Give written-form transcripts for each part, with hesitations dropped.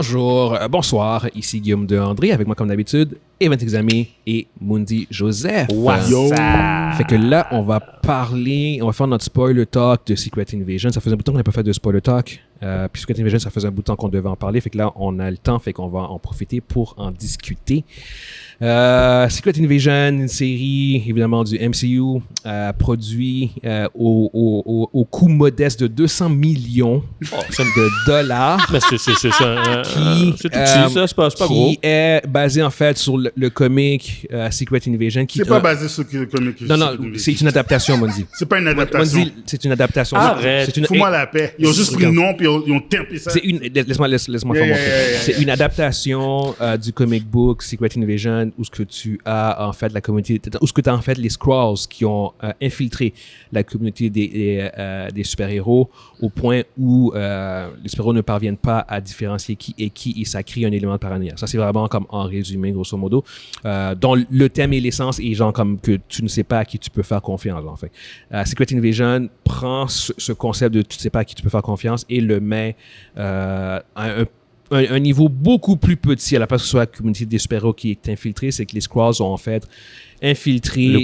Bonjour, bonsoir, ici Guillaume de André, avec moi comme d'habitude, Evan Exami et Mundi Joseph. Yo. Fait que là, on va faire notre spoiler talk de Secret Invasion. Ça faisait un bout de temps qu'on n'avait pas fait de spoiler talk. Puis Secret Invasion, ça faisait un bout de temps qu'on devait en parler. Fait que là, on a le temps, fait qu'on va en profiter pour en discuter. Secret Invasion, une série évidemment du MCU, produit au coût modeste de 200 millions de dollars. Mais c'est tout petit, ça, c'est pas gros. Qui est basé en fait sur le comic Secret Invasion. C'est pas basé sur le comic. Non, c'est une adaptation, Mondi. C'est pas une adaptation. Mondi, c'est une adaptation. Arrête. Fous-moi la paix. Ils ont juste pris le nom puis ils ont tempé ça. Laisse-moi faire mon truc. C'est une adaptation du comic book Secret Invasion où ce que tu as en fait la communauté, où ce que tu as en fait les Skrulls qui ont infiltré la communauté des super-héros au point où les super-héros ne parviennent pas à différencier qui est qui et ça crée un élément de paranoïa. Ça, c'est vraiment comme en résumé, grosso modo, dont le thème et l'essence est genre comme que tu ne sais pas à qui tu peux faire confiance, en fait. Secret Invasion prend ce concept de tu ne sais pas à qui tu peux faire confiance et le met à un niveau beaucoup plus petit à la place que ce soit la communauté des super-héros qui est infiltrée, c'est que les Skrulls ont en fait infiltré le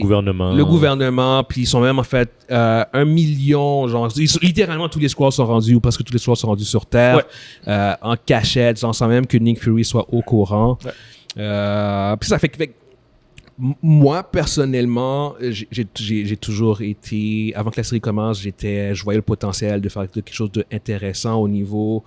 gouvernement, puis ils sont même en fait 1 million, genre littéralement tous les Skrulls sont rendus, ou parce que tous les Skrulls sont rendus sur Terre, en cachette, sans même que Nick Fury soit au courant. Puis ça fait que moi, personnellement, j'ai toujours été, avant que la série commence, je voyais le potentiel de faire quelque chose d'intéressant au niveau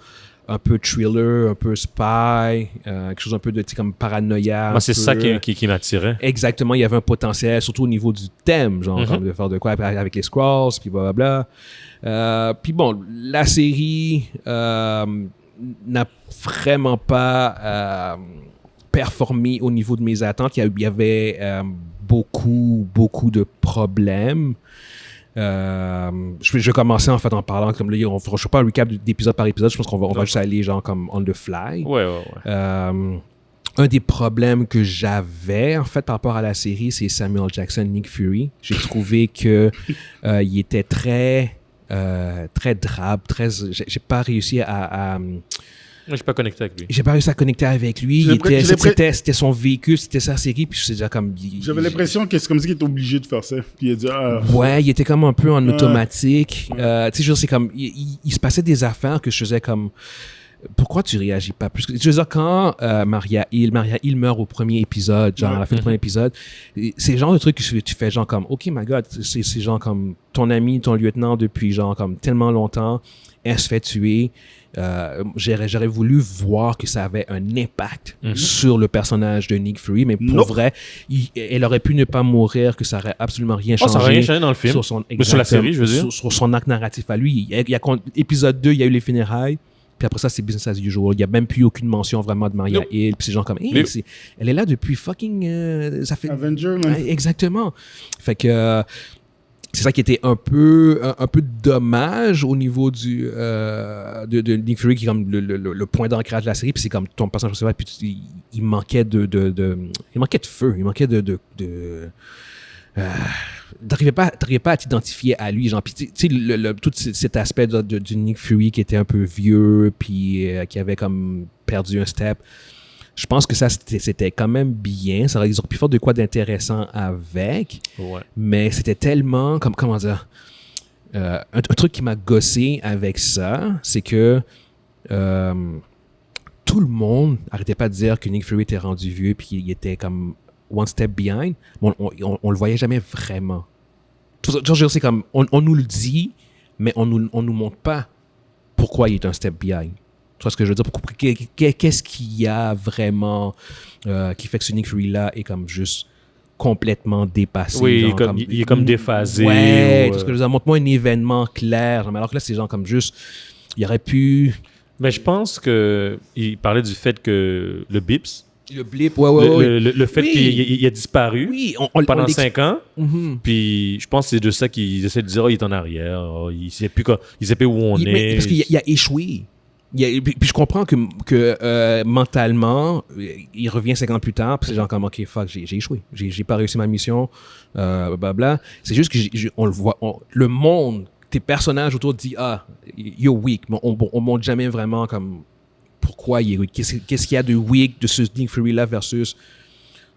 un peu thriller, un peu spy, quelque chose un peu de comme paranoïa. Moi, c'est ça qui m'attirait. Exactement, il y avait un potentiel, surtout au niveau du thème, genre comme de faire de quoi avec les Skrulls, puis blablabla. Puis bon, la série n'a vraiment pas performé au niveau de mes attentes. Il y avait beaucoup de problèmes. Je vais commencer en fait en parlant comme là, je ne fais pas un recap d'épisode par épisode. Je pense qu'on va juste aller genre comme on the fly. Un des problèmes que j'avais en fait par rapport à la série, c'est Samuel Jackson, Nick Fury. J'ai trouvé que il était très drabe, j'ai pas réussi à j'ai pas connecté avec lui. J'ai pas réussi à connecter avec lui. C'était son véhicule, c'était sa série. Puis c'est déjà comme. J'avais l'impression que c'est comme ça qu'il était obligé de faire ça. Puis il a dit ouais, il était comme un peu en automatique. Tu sais, c'est comme il se passait des affaires que je faisais comme. Pourquoi tu réagis pas plus? Je veux dire, quand Maria Hill meurt au premier épisode, genre à la fin du premier épisode, c'est le genre de truc que tu fais genre comme, OK, my God, c'est genre comme ton ami, ton lieutenant depuis genre comme tellement longtemps, elle se fait tuer. J'aurais voulu voir que ça avait un impact sur le personnage de Nick Fury, mais pour vrai, elle aurait pu ne pas mourir, que ça aurait absolument rien changé. Ça n'aurait rien changé dans le film. Sur la série, je veux dire. Sur son arc narratif à lui. Épisode 2, il y a eu les funérailles. Puis après ça, c'est business as usual. Il n'y a même plus aucune mention vraiment de Maria Hill. Puis c'est genre comme, elle est là depuis fucking... ça fait... Avenger, man. Exactement. Fait que... c'est ça qui était un peu dommage au niveau de Nick Fury, qui est comme le point d'ancrage de la série. Puis c'est comme ton personnage principal, puis il manquait de feu. Il manquait t'arrivais pas à t'identifier à lui, genre, puis tu sais tout cet aspect du Nick Fury qui était un peu vieux puis qui avait comme perdu un step. Je pense que ça c'était quand même bien, ça ils auraient pu faire de quoi d'intéressant avec, mais c'était tellement comme comment dire un truc qui m'a gossé avec ça, c'est que tout le monde arrêtait pas de dire que Nick Fury était rendu vieux puis qu'il était comme one step behind, mais on le voyait jamais vraiment. C'est comme, on nous le dit, mais on nous montre pas pourquoi il est un step behind. Tu vois ce que je veux dire? Qu'est-ce qu'il y a vraiment qui fait que ce Nick Fury-là est comme juste complètement dépassé? Oui, genre, il est comme déphasé. Ouais, tout ce que je veux dire, montre-moi un événement clair. Alors que là, c'est genre comme juste, il aurait pu... Mais je pense qu'il parlait du fait que le Bips, le blip, le fait qu'il a disparu pendant 5 ans. Puis je pense que c'est de ça qu'ils essaient de dire, il est en arrière, il sait plus où on est. Parce qu'il a échoué. Puis je comprends que mentalement, il revient 5 ans plus tard, puis c'est genre comme, OK, fuck, j'ai échoué. J'ai pas réussi ma mission, blabla. C'est juste que on le voit, le monde, tes personnages autour disent, you're weak, mais on montre jamais vraiment comme pourquoi il est weak. Qu'est-ce qu'il y a de weak de ce Nick Fury-là versus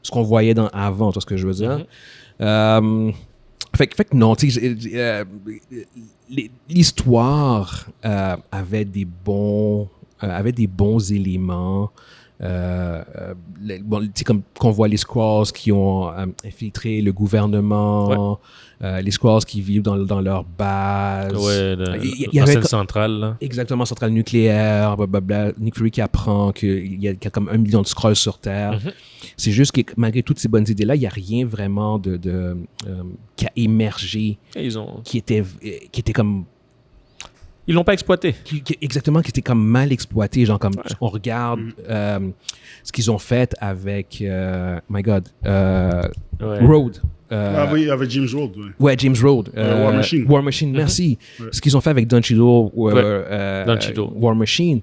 ce qu'on voyait avant, tu vois ce que je veux dire? Fait que non, tu sais, l'histoire avait des bons éléments. Bon, comme qu'on voit les Skrulls qui ont infiltré le gouvernement, les Skrulls qui vivent dans leur base. Ouais, il y la avait scène centrale. Là. Exactement, centrale nucléaire, blablabla. Nick Fury qui apprend qu'il y a comme 1 million de Skrulls sur Terre. C'est juste que malgré toutes ces bonnes idées-là, il n'y a rien vraiment qui a émergé, qui était comme... Ils l'ont pas exploité. Exactement, qui était comme mal exploité. Genre, comme on regarde ce qu'ils ont fait avec, my God, Road. Oui, avec James Rhodes. Ouais, James Rhodes. War Machine. Merci. Ce qu'ils ont fait avec Don Cheadle, War Machine,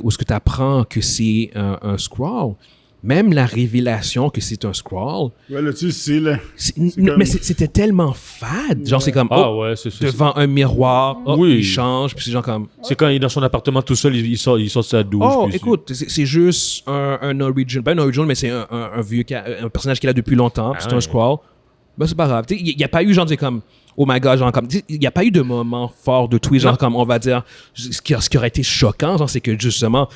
où ce que tu apprends que c'est un Skrull. Même la révélation que c'est un Skrull. Ouais, là, tu sais, là. Mais c'était tellement fade. Genre, c'est comme, devant un miroir, il change, puis c'est genre comme... C'est quand il est dans son appartement tout seul, il sort de sa douche. Oh, écoute, c'est juste un original. Pas un original, mais c'est un vieux, un personnage qu'il a depuis longtemps, puis c'est un Skrull. Ben, c'est pas grave. Il n'y a pas eu, genre, comme... Oh my God, genre comme... Il n'y a pas eu de moment fort de twist, genre comme, on va dire... Ce qui aurait été choquant, genre, c'est que justement...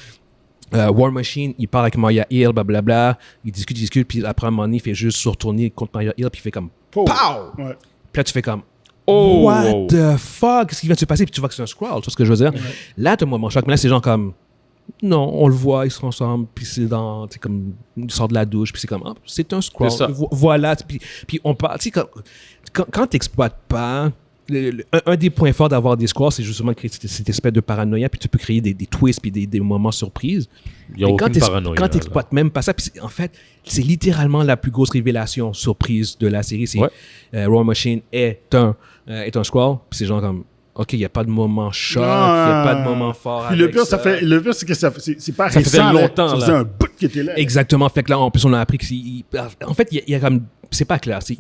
War Machine, il parle avec Maya Hill, blablabla, il discute, puis après un moment donné, il fait juste se retourner contre Maya Hill, puis il fait comme POW! Ouais. Puis là, tu fais comme what the fuck? Qu'est-ce qui vient de se passer? Puis tu vois que c'est un Skrull, tu vois ce que je veux dire? Là, tu as un moment choc, mais là, c'est genre comme non, on le voit, ils sont ensemble, puis c'est dans, tu sais, comme, il sort de la douche, puis c'est comme, c'est un Skrull, voilà, puis on parle, tu sais, quand t'exploites pas, un des points forts d'avoir des Skrulls, c'est justement de créer cette espèce de paranoïa, puis tu peux créer des twists, puis des moments surprises. Il y a aucune paranoïa. Quand tu n'exploites même pas ça, puis en fait, c'est littéralement la plus grosse révélation surprise de la série. C'est War Machine est un Skrull, puis c'est genre comme, OK, il n'y a pas de moment choc, il n'y a pas de moment fort. Puis le pire, c'est que c'est pas récent. Ça fait longtemps, ça faisait un bout qui était là. Exactement. Fait que là, en plus, on a appris que en fait, il y a comme, c'est pas clair, c'est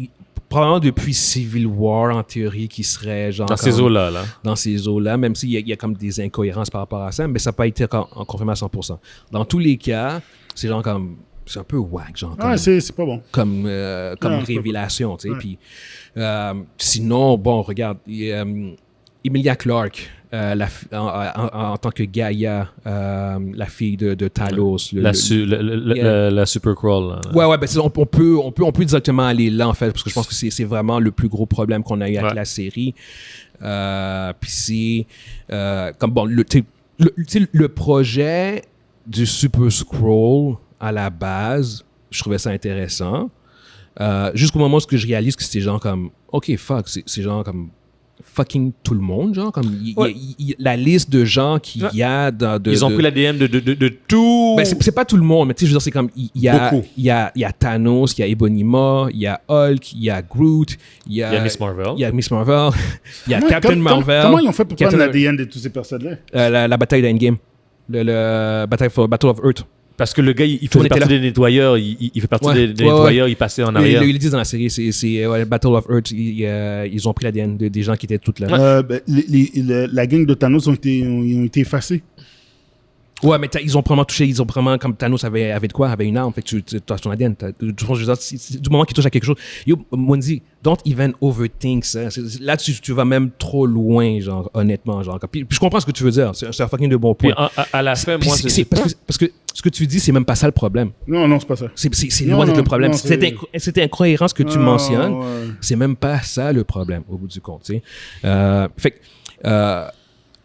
probablement depuis Civil War, en théorie, qui serait genre... Dans ces eaux-là, là. Dans ces eaux-là, même s'il y a comme des incohérences par rapport à ça, mais ça n'a pas été en confirmé à 100%. Dans tous les cas, c'est genre comme... C'est un peu whack, genre. Ouais, c'est pas bon. Comme révélation, tu sais. Puis, sinon, bon, regarde, Emilia Clarke, en tant que Gaia, la fille de Talos. La Super Skrull. Ouais, ben, on peut directement aller là, en fait, parce que je pense que c'est vraiment le plus gros problème qu'on a eu avec la série. Puis c'est... comme bon, le projet du Super Skrull, à la base, je trouvais ça intéressant. Jusqu'au moment où je réalise que c'était genre comme... OK, fuck, c'est genre comme... fucking tout le monde, genre, comme la liste de gens qu'il y a ils ont pris l'ADN de tout. Ben, c'est pas tout le monde, mais tu sais, je veux dire, c'est comme il y a Thanos, il y a Ebonima, il y a Hulk, il y a Groot, il y a Miss Marvel, il y a Captain Marvel. Comment ils ont fait pour prendre l'ADN de toutes ces personnes-là? La bataille d'Endgame, le Battle of Earth. Parce que le gars, il faisait partie des nettoyeurs, il fait partie des nettoyeurs, il passait en arrière. Ils le disent dans la série, c'est Battle of Earth, ils ont pris l'ADN des gens qui étaient toutes là. La gang de Thanos ont été effacés. Ouais, mais ils ont vraiment touché, comme Thanos avait de quoi? Avait une arme, fait que tu as ton ADN. Du moment qu'il touche à quelque chose. Yo, Mondi, don't even overthink ça. Là, tu vas même trop loin, genre, honnêtement. Genre. Puis je comprends ce que tu veux dire. C'est un fucking de bon point. À la fin, moi, c'est... Parce que ce que tu dis, c'est même pas ça le problème. Non, c'est pas ça. C'est loin d'être le problème. Cette incohérence que tu mentionnes, c'est même pas ça le problème, au bout du compte. Fait que...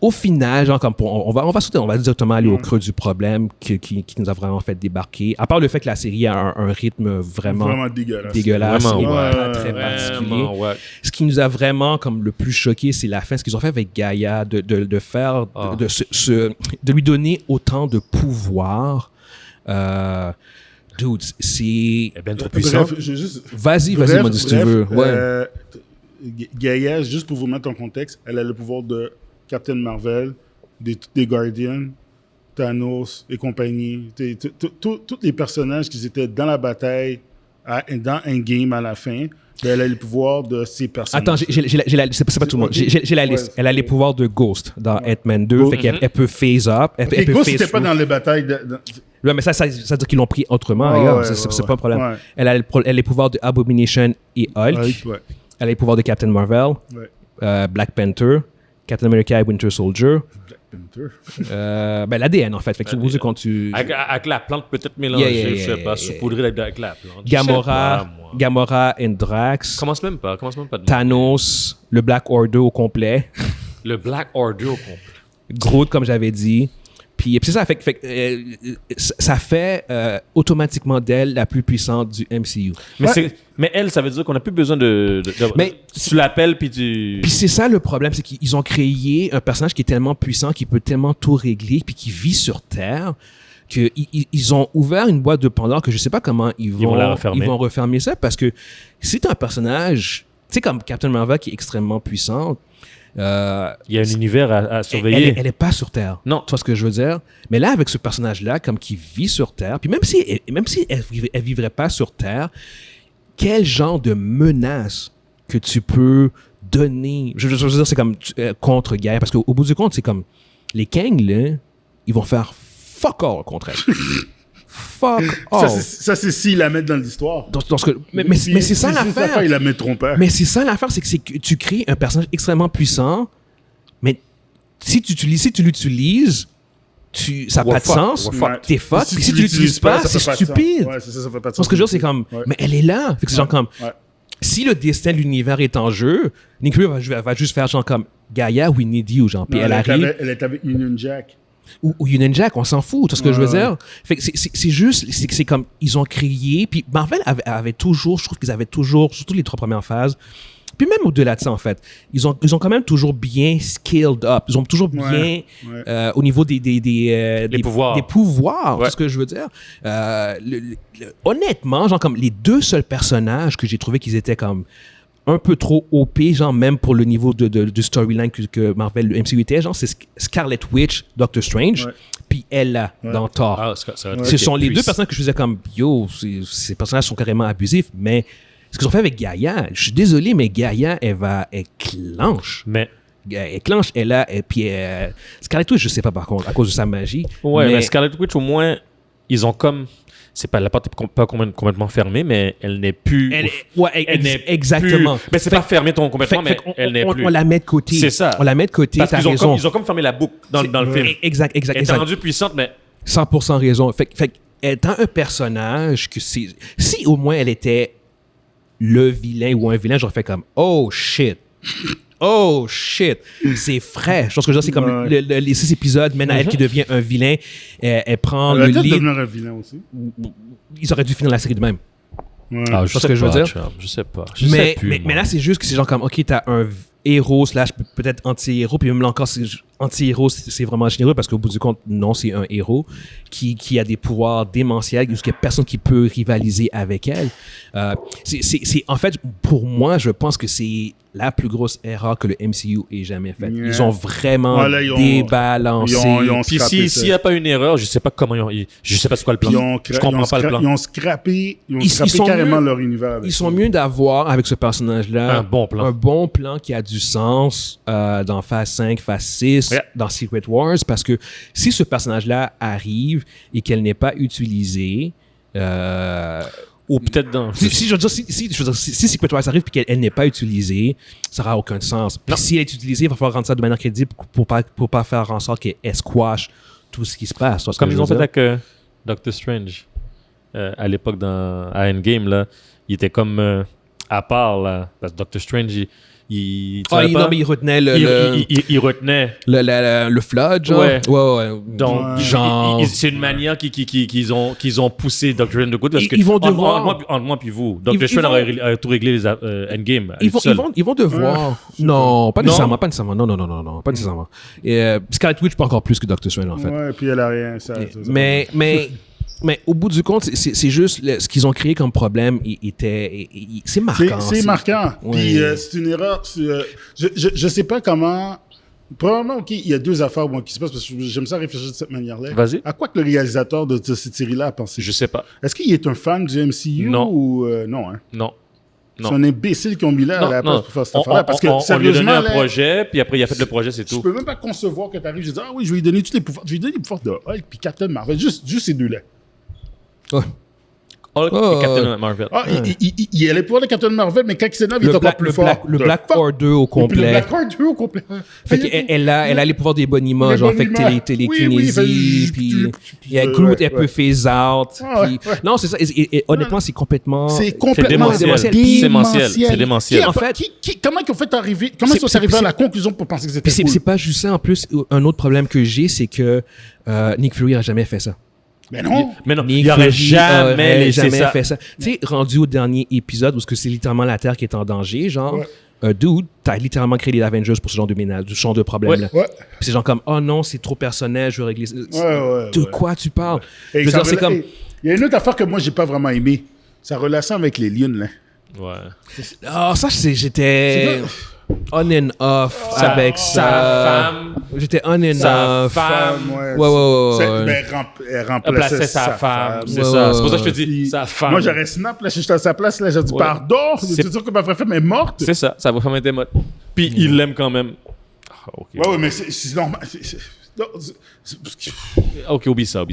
au final, genre, comme on va directement aller au creux du problème qui nous a vraiment fait débarquer. À part le fait que la série a un rythme vraiment dégueulasse vraiment, et très particulier. Ce qui nous a vraiment comme le plus choqué, c'est la fin. Ce qu'ils ont fait avec Gaia, de faire, de lui donner autant de pouvoir. Dude, c'est bien trop puissant. Vas-y, Mondi, si tu veux. Gaia, juste pour vous mettre en contexte, elle a le pouvoir de Captain Marvel, des Guardians, Thanos et compagnie. Tous les personnages qui étaient dans la bataille dans Endgame à la fin, elle a les pouvoirs de ses personnages. Attends, c'est pas tout le monde. J'ai la liste. Elle a les pouvoirs de Ghost dans Ant-Man 2. Fait qu'elle peut phase up. Elle peut Ghost, phase c'était pas dans les batailles Ouais, mais ça veut dire qu'ils l'ont pris autrement, regarde. C'est pas un problème. Ouais. Elle a les pouvoirs de Abomination et Hulk. Ouais. Elle a les pouvoirs de Captain Marvel, Black Panther, Captain America et Winter Soldier. Black Panther. L'ADN, en fait. Fait que tu vois quand tu... Avec la plante peut-être mélangée, je sais pas, saupoudrée avec la plante. Gamora et Drax. Commence même pas. Thanos, le Black Order au complet. Le Black Order au complet. Groot, comme j'avais dit. Puis c'est ça, ça fait automatiquement d'elle la plus puissante du MCU. Mais elle, ça veut dire qu'on n'a plus besoin mais tu l'appelles puis tu... Puis c'est ça le problème, c'est qu'ils ont créé un personnage qui est tellement puissant, qui peut tellement tout régler, puis qui vit sur Terre, qu'ils ont ouvert une boîte de Pandore que je sais pas comment ils vont refermer ça, parce que c'est un personnage, tu sais, comme Captain Marvel qui est extrêmement puissante. Il y a un univers à surveiller. Elle est pas sur Terre. Non. Tu vois ce que je veux dire? Mais là, avec ce personnage-là, comme qui vit sur Terre, puis même si elle vivrait pas sur Terre, quel genre de menace que tu peux donner? Je veux dire, c'est comme contre-guerre, parce qu'au bout du compte, c'est comme les Kang, là, ils vont faire fuck all contre elle. Fuck all. Ça, c'est s'ils la mettent dans l'histoire. Mais c'est ça l'affaire. Ils la mettront pas. Mais c'est ça l'affaire, c'est que tu crées un personnage extrêmement puissant, mais si tu l'utilises, ça n'a pas de sens, t'es fuck. Puis si tu l'utilises pas, c'est stupide. Ouais, c'est ça fait pas de sens. Ce que je veux dire, c'est comme, mais elle est là. Fait que c'est genre comme, si le destin de l'univers est en jeu, Nick Fury va juste faire genre comme, Gaia, we need you, genre. Puis elle arrive. Elle est avec Union Jack. Ou Union Jack, on s'en fout, tu vois ce que je veux dire? Fait que c'est juste, c'est comme, ils ont crié, puis Marvel avait toujours, je trouve qu'ils avaient toujours, surtout les 3 premières phases, puis même au-delà de ça, en fait, ils ont quand même toujours bien scaled up, ils ont toujours bien, au niveau des pouvoirs, tu vois ce que je veux dire? Honnêtement, genre comme les 2 seuls personnages que j'ai trouvé qu'ils étaient comme un peu trop OP, genre même pour le niveau de storyline que Marvel, le MCU était, genre c'est Scarlet Witch, Doctor Strange, puis Ella dans Thor. Ce sont les 2 personnages que je faisais comme, yo, ces personnages sont carrément abusifs, mais ce qu'ils ont fait avec Gaïa, je suis désolé, mais Gaïa, elle clenche. Elle clenche, Ella, et puis Scarlet Witch, je sais pas par contre, à cause de sa magie. Ouais, mais Scarlet Witch, au moins, ils ont comme... C'est pas, la porte n'est pas complètement fermée, mais elle n'est plus... Exactement. Mais c'est pas fermé complètement, mais elle n'est plus. On la met de côté. C'est ça. On la met de côté, t'as raison. Ils ont comme fermé la boucle dans le film. Exact. Elle est rendue puissante, mais... 100% raison. Fait étant un personnage que si au moins elle était le vilain ou un vilain, j'aurais fait comme, oh shit, c'est frais. Je pense que c'est comme les 6 épisodes mènent à elle qui devient un vilain. Elle prend le lead. devenir un vilain aussi. Ils auraient dû finir la série de même. Ah, je sais que je veux dire. Je sais pas. Mais là, c'est juste que c'est genre comme, OK, t'as un héros / peut-être anti-héros, puis même là encore, anti-héros, c'est vraiment généreux parce qu'au bout du compte, non, c'est un héros qui a des pouvoirs démentiels, jusqu'à personne qui peut rivaliser avec elle. En fait, pour moi, je pense que c'est la plus grosse erreur que le MCU ait jamais faite. Ils ont vraiment débalancé. Puis s'il n'y a pas une erreur, je sais pas comment je sais pas c'est quoi le plan. Je comprends pas le plan. Ils ont scrappé carrément leur univers. Ils sont mieux d'avoir, avec ce personnage-là, un bon plan qui a du sens dans phase 5, phase 6, dans Secret Wars, parce que si ce personnage-là arrive et qu'elle n'est pas utilisée, ou peut-être dans... Si Secret Wars arrive et qu'elle n'est pas utilisée, ça n'aura aucun sens. Puis si elle est utilisée, il va falloir rendre ça de manière crédible pour pas faire en sorte qu'elle squash tout ce qui se passe. Comme ils ont fait avec Doctor Strange. À l'époque, à Endgame, là, il était comme à part, là, parce que Doctor Strange, il retenait il retenait le flood, genre. Ouais. Donc, c'est une manière qu'ils ont poussé Doctor Strange de côté. Parce que ils vont devoir... Entre moi puis vous, Doctor Strange a tout réglé les Endgame. Ils vont devoir... Non, pas nécessairement. Non, pas nécessairement. Scarlet Witch, pas encore plus que Doctor Strange, en fait. Ouais, puis elle a rien. Mais au bout du compte, c'est juste ce qu'ils ont créé comme problème c'est marquant. C'est marquant. Ouais. Puis c'est une erreur. Je sais pas comment Probablement, OK, il y a deux affaires moi, qui se passent parce que j'aime ça réfléchir de cette manière-là. Vas-y. À quoi que le réalisateur de cette série-là a pensé? Je sais pas. Est-ce qu'il est un fan du MCU Non. ou non, hein? Non. C'est un imbécile qui ont mis là à la place pour faire cette affaire-là. Parce que on lui a donné sérieusement, un là, projet, puis après, il a fait le projet, c'est je tout. peux même pas concevoir que tu arrives et dis, ah oui, je vais lui donner tous les pouvoirs. Je vais lui donner les pouvoirs de Hulk puis Captain Marvel. Juste ces deux-là. Ouais. Hulk et Captain Marvel. Ah, il a les pouvoirs de Captain Marvel, mais quand il s'énerve, il est encore plus fort. Le Black Order au complet. Le Black Order au complet. Fait qu'elle a les pouvoirs des boniments, Les genre, fait boniments. que télékinésie, puis il y a Groot un peu phase out. Ouais. Non, c'est ça. Et honnêtement, c'est complètement... C'est complètement démentiel. C'est démentiel. En fait... Comment ils ont fait arriver... Comment ils sont arrivés à la conclusion pour penser que c'était Puis cool? c'est pas juste ça. En plus, un autre problème que j'ai, c'est que Nick Fury a jamais fait ça. Mais non. Mais non, Nick il aurait Fury jamais laissé ça. fait ça. Tu sais, rendu au dernier épisode où c'est littéralement la Terre qui est en danger, genre, dude, t'as littéralement créé les Avengers pour ce genre de ménage, ce genre de problème-là. Ouais. Puis c'est genre comme, oh non, c'est trop personnel, je veux régler ça. Ouais. De quoi tu parles? Et Je veux dire, c'est comme... Il y a une autre affaire que moi, j'ai pas vraiment aimé. Sa relation avec les lions, là. Ouais. Ah, ça, j'étais on and off avec sa femme. J'étais on and Sa off. femme. Ouais. Mais elle remplaçait sa femme. C'est ça. C'est pour ça que je te dis, sa femme. Moi, j'aurais snap, là, si j'étais à sa place, là, j'ai dit, pardon, c'est sûr que ma vraie femme est morte. C'est ça, sa femme était morte. Puis il l'aime quand même. Ouais, mais c'est normal. Ok, oublie ça.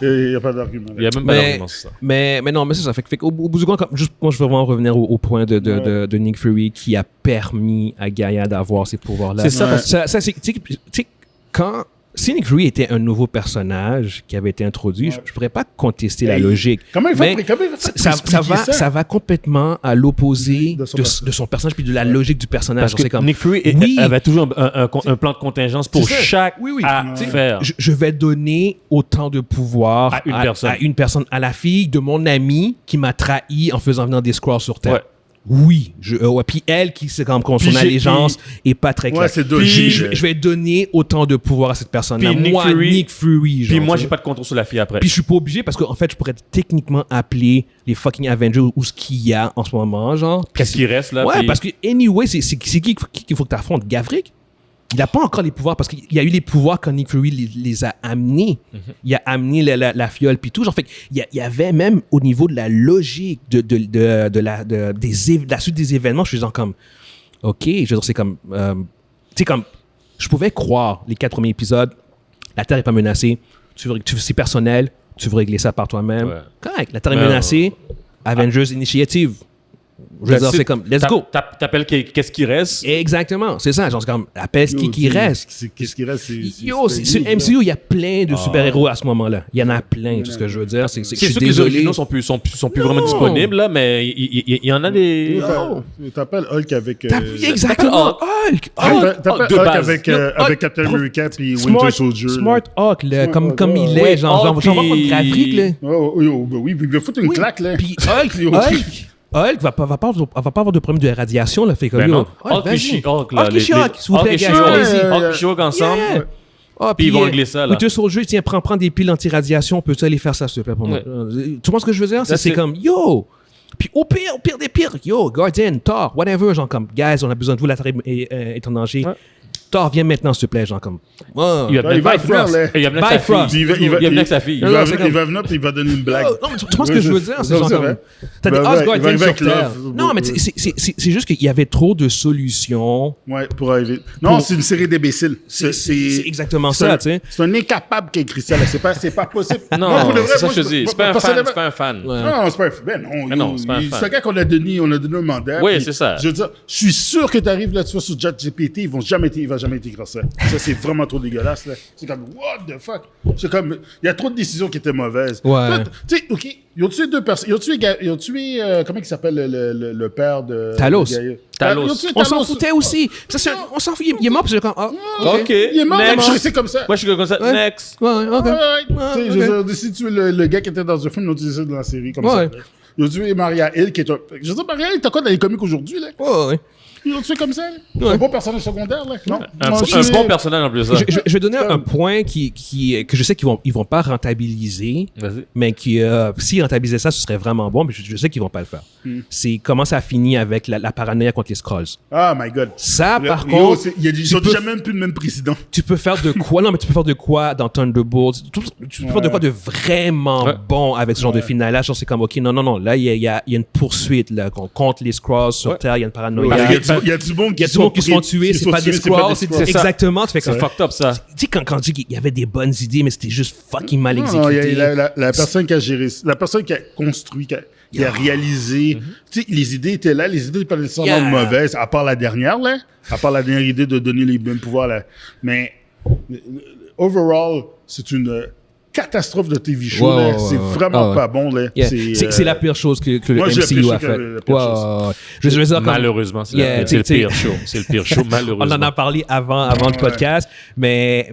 Il n'y a pas d'argument. Il n'y a même pas d'argument sur ça. Mais non, mais c'est ça. Fait qu'au bout du compte, moi, je veux vraiment revenir au point de Nick Fury qui a permis à Gaïa d'avoir ces pouvoirs-là. C'est ça, parce ça c'est, tu sais, si Nick Fury était un nouveau personnage qui avait été introduit, je pourrais pas contester la logique. Comment il va ça va complètement à l'opposé de son personnage puis de la logique du personnage. Parce que comme, Nick Fury avait toujours un plan de contingence pour chaque affaire. Je vais donner autant de pouvoir à une personne. À la fille de mon ami qui m'a trahi en faisant venir des Skrulls sur Terre. Ouais. Oui, puis elle qui c'est comme son allégeance est pas très claire. Puis je vais donner autant de pouvoir à cette personne-là. Puis Moi, Nick Fury. Puis moi, j'ai pas de contrôle sur la fille après. Puis je suis pas obligé parce qu'en fait, je pourrais techniquement appeler les fucking Avengers ou ce qu'il y a en ce moment, genre. Qu'est-ce qui reste là? Ouais, parce que anyway, c'est qui qu'il faut que t'affrontes? Gavrick? Il n'a pas encore les pouvoirs parce qu'il y a eu les pouvoirs quand Nick Fury les a amenés. Il a amené la fiole puis tout. Genre, fait il y avait même au niveau de la logique de la suite des événements, je suis genre comme, ok, je veux dire, c'est comme, tu sais, comme, je pouvais croire les 4 premiers épisodes, la Terre est pas menacée, c'est personnel, tu veux régler ça par toi-même. Ouais. Correct, la Terre est menacée, Avengers Initiative. Je veux dire, c'est comme, let's go. T'appelles qu'est-ce qui reste? Exactement, c'est ça. Genre, c'est comme, appelle ce qui reste. Qu'est-ce qui reste? Yo, sur MCU, il y a plein de super-héros à ce moment-là. Il y en a plein, tout ce que je veux dire. C'est sûr que les originaux sont plus vraiment disponibles, là, mais il y en a des... T'appelles Hulk avec... Exactement, Hulk! T'appelles Hulk avec Captain America puis Winter Soldier. Smart Hulk, comme il est. J'en vois pas de Gavrick, là. Oui, il va foutre une claque, là. Puis Hulk va pas avoir de problème de radiation, là. Fait que, Hulk et She-Hulk, là. Hulk et She-Hulk, s'il vous plaît, Hulk et She-Hulk ensemble. Puis ils vont régler ça, là. Winter Soldier, tiens, prends des piles anti-radiation, peux-tu aller faire ça, s'il te plaît, pour moi? Tu vois ce que je veux dire? C'est comme, yo! Puis au pire des pires, yo, Guardian, Thor, whatever, genre comme, guys, on a besoin de vous, la Terre est en danger. Thor, viens maintenant, s'il te plaît, genre comme. Il va venir avec sa fille. Il va venir puis il va donner une blague. Non, mais tu vois ce que je veux dire? C'est genre comme. T'as des Asgardiens sur Terre. Non, mais c'est juste qu'il y avait trop de solutions. Ouais, pour arriver. Non, c'est une série d'imbéciles. C'est exactement ça, tu sais. C'est un incapable qui a écrit ça, là. C'est pas possible. Non, c'est ça que je te dis. C'est pas un fan. Non, c'est pas un fan. Non, c'est un gars qu'on a donné un mandat. Oui, c'est ça. Je veux dire, je suis sûr que tu arrives là, tu vois, sur ChatGPT, il va jamais être ça. Ça, c'est vraiment trop dégueulasse, là. C'est comme, what the fuck? C'est comme, il y a trop de décisions qui étaient mauvaises. Ouais. Tu sais, OK, ils ont tué 2 personnes. Ils ont tué comment il s'appelle le père de... Talos. On s'en Talos. foutait aussi. On s'en fout. Il est mort, puis c'est comme, OK. Il est mort, c'est comme ça. Moi, je suis comme ça. Next. Ouais, OK. Tu sais, si tu veux le gars qui était dans un film, ils ont utilisé dans la série, comme ça. Ils ont tué Maria Hill, qui est un... Je veux dire, Maria Hill, t'as quoi dans les comics aujourd'hui, là? Ouais. Ils l'ont tué comme ça. Ouais. Un bon personnage secondaire, là. Non. Un bon personnage en plus. Je vais donner un point que je sais qu'ils vont pas rentabiliser, mais qui s'ils rentabilisaient ça, ce serait vraiment bon, mais je sais qu'ils vont pas le faire. C'est comment ça finit avec la paranoïa contre les Skrulls. Ah, my God. Ça, par contre... Ils ont déjà même plus le même président. Tu peux faire de quoi? Non, mais tu peux faire de quoi dans Thunderbolts? Tu peux faire de quoi de vraiment bon avec ce genre de finale-là? Genre, c'est comme, OK, non. Là, il y a une poursuite là, contre les Skrulls sur Terre. Il y a une paranoïa. Il y a du monde qui se font tuer. C'est pas des Skrulls. Exactement. Tu fais c'est fucked up, ça. Tu sais, quand je dis qu'il y avait des bonnes idées, mais c'était juste fucking mal exécuté. La personne qui a géré, la personne qui a construit, qui a réalisé. Tu sais, les idées étaient là. Les idées n'étaient pas nécessairement mauvaises, à part la dernière, là. À part la dernière idée de donner les mêmes pouvoirs, là. Mais, overall, c'est une catastrophe de TV show, là. C'est vraiment pas bon, là. C'est la pire chose que le MCU a fait. Je veux dire, malheureusement, c'est le pire show. C'est le pire show, malheureusement. On en a parlé avant le podcast, mais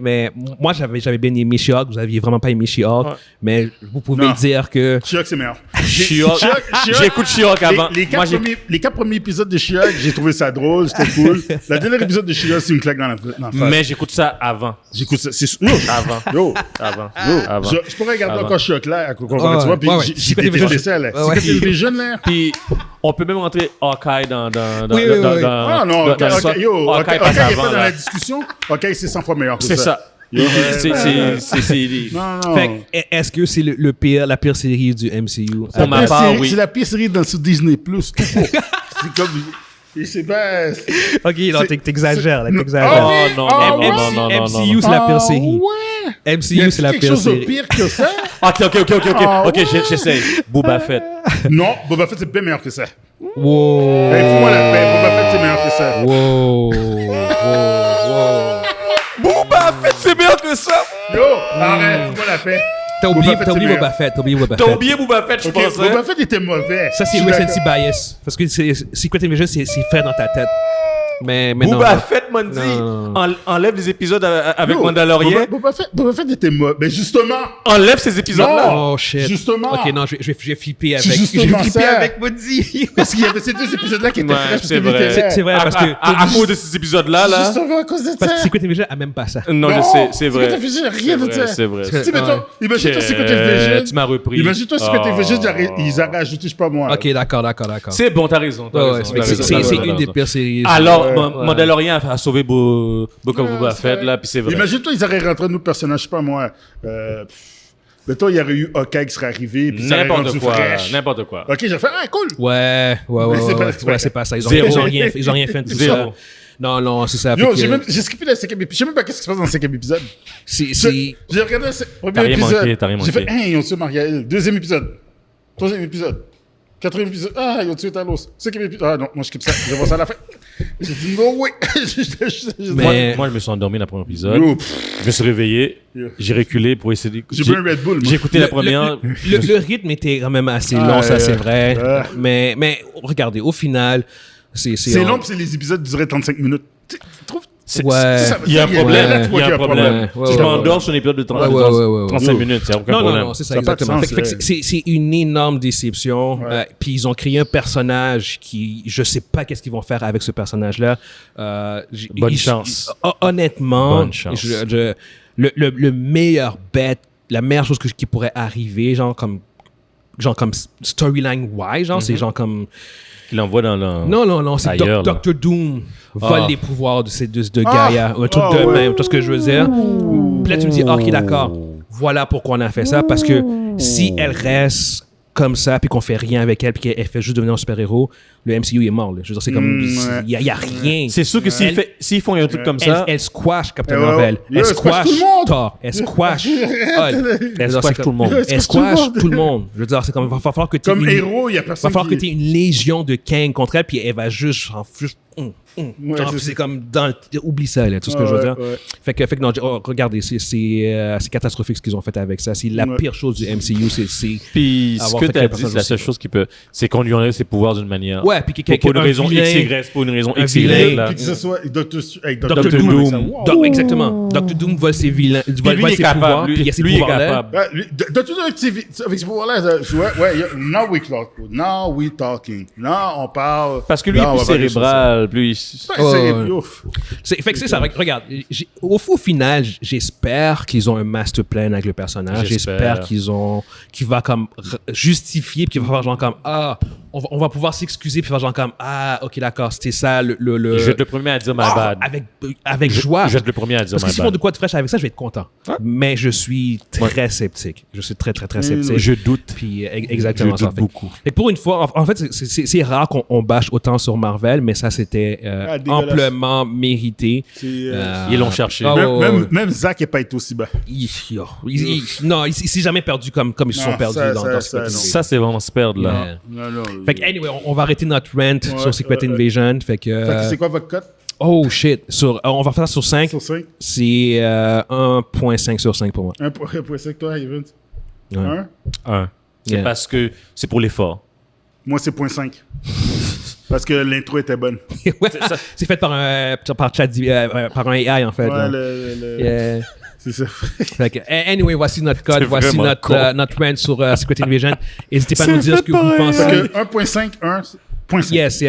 moi, j'avais bien aimé She-Hulk. Vous aviez vraiment pas aimé She-Hulk, mais vous pouvez dire que... She-Hulk, c'est meilleur. J'écoute She-Hulk avant. Les 4 premiers épisodes de She-Hulk, j'ai trouvé ça drôle, c'était cool. Le dernier épisode de She-Hulk, c'est une claque dans la face. Mais j'écoute ça avant. J'écoute ça, c'est... Avant. Je pourrais regarder encore She-Hulk là, tu vois, puis j'ai détesté ça, là. C'est que t'es jeune, là. Puis, on peut même rentrer Hawkeye dans... Ah non, Hawkeye n'est pas dans la discussion. Hawkeye, c'est 100 fois meilleur que ça. C'est ça. Non. Est-ce que c'est la pire série du MCU? Pour ma part, oui. C'est la pire série sur Disney+. C'est comme... C'est pas... OK, non, t'exagères, là, non. MCU, c'est la pire série. MCU, c'est la pire série. Il y a quelque chose de pire que ça? OK, j'essaie. Boba Fett. Non, Boba Fett, c'est bien meilleur que ça. Wow. Fais-moi la paix. Boba Fett, c'est meilleur que ça. Boba Fett, c'est meilleur que ça. Yo, arrête, fais-moi la paix. T'as oublié Boba Fett. T'as oublié Boba Fett, je pense. Boba Fett était mauvais. Ça, c'est recency bias. Parce que Secret Invasion, c'est fait dans ta tête. Mais non. Boba Fett m'a dit, enlève les épisodes avec Mandalorian. Boba Fett était mauvais. Mais justement. Enlève ces épisodes-là. Oh shit. Justement. Ok, non, je vais flipper avec. Je vais flipper avec Moody. Parce qu'il y avait ces 2 épisodes-là qui étaient fraîches. C'est vrai. C'est vrai, parce que. À cause de ces épisodes-là, là. Justement à cause de ça. Parce que Secret Invasion a même pas ça. Non, je sais, c'est vrai. Secret Invasion, rien de ça. C'est vrai. Imagine-toi Secret Invasion. Tu m'as repris. Imagine-toi Secret Invasion, ils auraient ajouté, je sais pas moi. Ok, d'accord. C'est bon, t'as raison. C'est une des pires séries. Alors, Mandalorian a sauvé Book of Boba Fett, là, puis c'est vrai. Imagine-toi, ils auraient rentré nos personnages, je sais pas moi. Mettons, il y aurait eu Hawkeye qui serait arrivé, puis ça aurait rendu fraîche. N'importe quoi. Ok, j'ai fait, cool. Ouais, c'est pas ça. Ils ont rien fait de tout ça. Non, c'est ça. Yo, j'ai skippé le 5e épisode. Je sais même pas qu'est-ce qui se passe dans le 5e épisode. J'ai regardé le premier épisode. T'as rien manqué. J'ai fait, ils ont tué Marielle. 2e épisode. 3e épisode. 4e épisode. Ils ont tué Talos. 5e épisode. Non, moi je skippe ça. Je vois ça à la fin. J'ai dit, no way. Moi, je me suis endormi dans le premier épisode. Je me suis réveillé. J'ai reculé pour essayer d'écouter. J'ai pris un Red Bull. J'ai écouté la première. Le rythme était quand même assez long, ça c'est vrai. Mais regardez, au final, c'est long, puis les épisodes duraient 35 minutes. Tu trouves? Il y a un problème. Je m'endors sur un épisode de 35 minutes. Il n'y a aucun problème. Non, c'est ça, exactement. C'est une énorme déception. Puis ils ont créé un personnage qui, je sais pas qu'est-ce qu'ils vont faire avec ce personnage-là. Bonne chance. Honnêtement, bonne chance. Le meilleur bet, la meilleure chose qui pourrait arriver, genre comme storyline-wise, c'est genre comme... Qu'il envoie dans le... Non, c'est Dr. Doom vole les pouvoirs de Gaia. Un truc de même, tout ce que je veux dire. Puis là, tu me dis, OK, d'accord, voilà pourquoi on a fait ça, parce que si elle reste comme ça, puis qu'on fait rien avec elle, puis qu'elle fait juste devenir un super-héros, le MCU est mort. Là. Je veux dire, c'est comme... Il y a rien. C'est sûr que s'ils font un truc comme ça... Elle squash Captain Marvel. Elle squash Thor. Elle squash Hulk. Elle squash tout le monde. Elle squash tout le monde. Je veux dire, c'est comme... Il va falloir que tu... Comme héros, il y a personne va falloir que tu aies une légion de Kang contre elle, puis elle va juste... c'est comme oublie ça, là, tout ce que je veux dire. Fait que non, regardez, c'est catastrophique ce qu'ils ont fait avec ça. C'est la pire chose du MCU. Puis ce que tu as dit, c'est la seule chose qui peut... C'est qu'on lui enlève ses pouvoirs d'une manière Ouais, puis pour une raison X, Y, pour une raison X, Y. Puis que ce soit Dr. Doom. Exactement. Dr. Doom vole ses vilains. Lui est capable. Lui est capable. Dr. Doom avec ces pouvoirs-là, now we talking. Now on parle. Parce que lui est plus cérébral, Fait que c'est ça. Regarde, au final, j'espère qu'ils ont un master plan avec le personnage. J'espère qu'il va comme justifier, puis qu'il va faire genre comme on va pouvoir s'excuser, puis faire genre comme ok, d'accord, c'était ça le. Je vais être le premier à dire my bad. Avec joie. Je vais être le premier à dire my bad. Parce que s'ils font de quoi de fraîche avec ça, je vais être content. Mais je suis très sceptique. Je suis très, très, très sceptique. Je doute. Puis exactement ça. Je doute beaucoup. Et pour une fois, en fait, c'est rare qu'on bâche autant sur Marvel, mais ça, c'était amplement mérité. Ils l'ont cherché. Même Zach n'est pas été aussi bas. Non, il s'est jamais perdu comme ils se sont perdus dans Secret Invasion. Ça, c'est vraiment se perdre, là. Non. Fait que, anyway, on va arrêter notre rant sur Secret Invasion. Fait que c'est quoi votre cote? Oh shit. On va faire ça sur 5. Sur 5? C'est 1.5 sur 5 pour moi. 1.5 toi, Evans? 1. C'est parce que c'est pour l'effort. Moi, c'est 0.5. Parce que l'intro était bonne. Ouais, c'est fait par un AI, en fait. Ouais, c'est ça. Anyway, voici notre code, voici notre rant sur Secret Invasion. N'hésitez pas à nous dire ce que vous pensez. 1.5. Yes.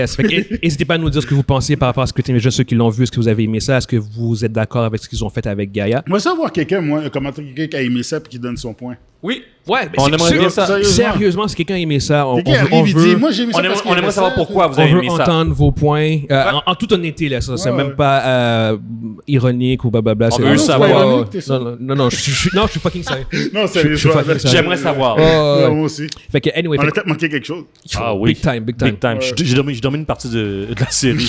N'hésitez pas à nous dire ce que vous pensez par rapport à Secret Invasion, ceux qui l'ont vu, est-ce que vous avez aimé ça, est-ce que vous êtes d'accord avec ce qu'ils ont fait avec Gaïa? Moi, ça voir quelqu'un qui a aimé ça et qui donne son point. Oui. Ouais, on aimerait bien ça. Sérieusement, si quelqu'un a aimé ça, on aimerait savoir pourquoi vous avez aimé ça. On veut entendre vos points. En toute honnêteté, là, ça, c'est même pas ironique ou blablabla. On veut savoir. Non, je suis fucking sérieux. Non, sérieux. J'aimerais savoir. Moi aussi. Fait que, anyway. On a peut-être manqué quelque chose. Ah oui. Big time. J'ai dormi une partie de la série.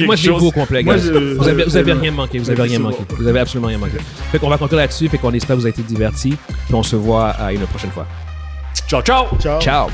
Moi, je l'ai vu au complet, gars. Vous avez rien manqué. Vous avez absolument rien manqué. Fait qu'on va conclure là-dessus. Fait qu'on espère que vous avez été divertis. Puis on se voit à une prochaine fois. Ciao. Ciao.